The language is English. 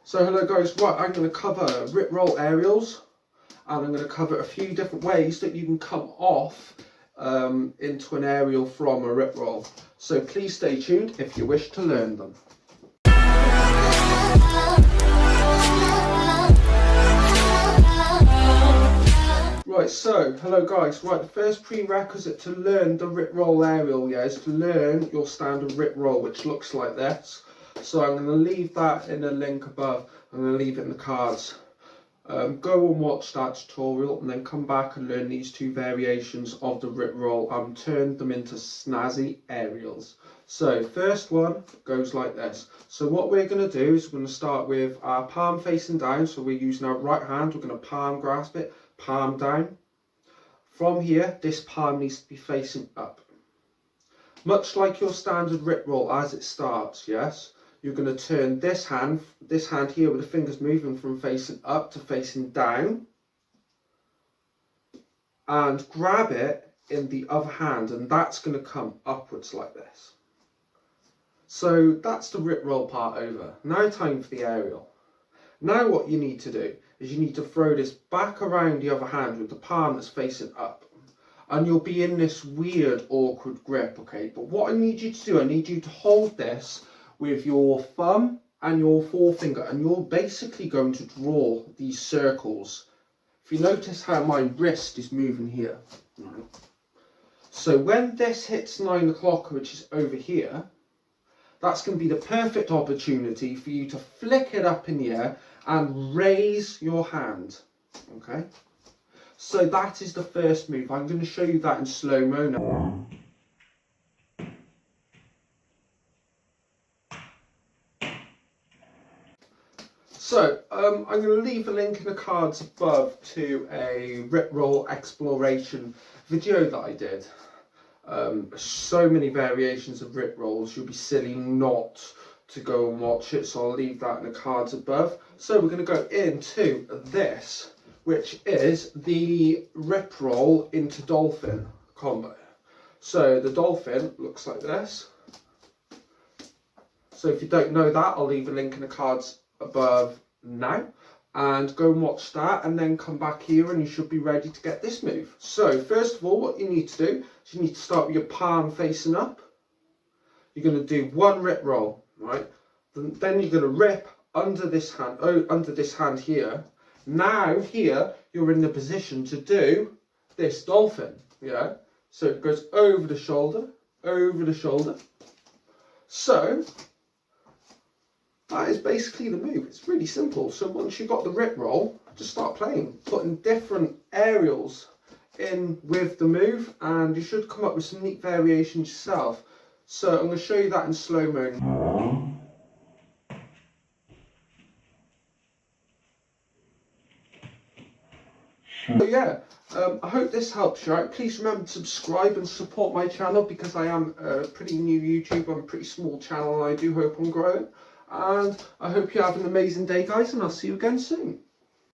So hello guys, right, I'm going to cover rip roll aerials, and I'm going to cover a few different ways that you can come off into an aerial from a rip roll. So please stay tuned if you wish to learn them. Right, so hello guys, right, the first prerequisite to learn the rip roll aerial, is to learn your standard rip roll, which looks like this. So I'm going to leave that in a link above. I'm going to leave it in the cards. Go and watch that tutorial and then come back and learn these two variations of the rip roll and turn them into snazzy aerials. So first one goes like this. So what we're going to do is we're going to start with our palm facing down. So we're using our right hand, we're going to palm grasp it, palm down. From here, this palm needs to be facing up. Much like your standard rip roll as it starts, yes? You're going to turn this hand here with the fingers moving from facing up to facing down, and grab it in the other hand, and that's going to come upwards like this. So that's the rip roll part over. Now time for the aerial. Now what you need to do is you need to throw this back around the other hand with the palm that's facing up. And you'll be in this weird awkward grip, okay? But what I need you to do, I need you to hold this with your thumb and your forefinger, and you're basically going to draw these circles. If you notice how my wrist is moving here, right? So when this hits 9 o'clock, which is over here, that's going to be the perfect opportunity for you to flick it up in the air and raise your hand, okay? So that is the first move. I'm going to show you that in slow-mo now. So, I'm going to leave a link in the cards above to a rip roll exploration video that I did. So many variations of rip rolls, you'll be silly not to go and watch it, so I'll leave that in the cards above. So we're going to go into this, which is the rip roll into dolphin combo. So the dolphin looks like this. So if you don't know that, I'll leave a link in the cards above now, and go and watch that, and then come back here and you should be ready to get this move. So first of all, what you need to do is you need to start with your palm facing up. You're going to do one rip roll, right? Then you're going to rip under this hand here. Now here you're in the position to do this dolphin, yeah? So it goes over the shoulder, over the shoulder. So that is basically the move. It's really simple. So once you've got the rip roll, just start playing, putting different aerials in with the move, and you should come up with some neat variations yourself. So I'm going to show you that in slow-mo. So yeah, I hope this helps you out. Please remember to subscribe and support my channel, because I am a pretty new YouTuber. I'm a pretty small channel, and I do hope I'm growing. And I hope you have an amazing day, guys, and I'll see you again soon.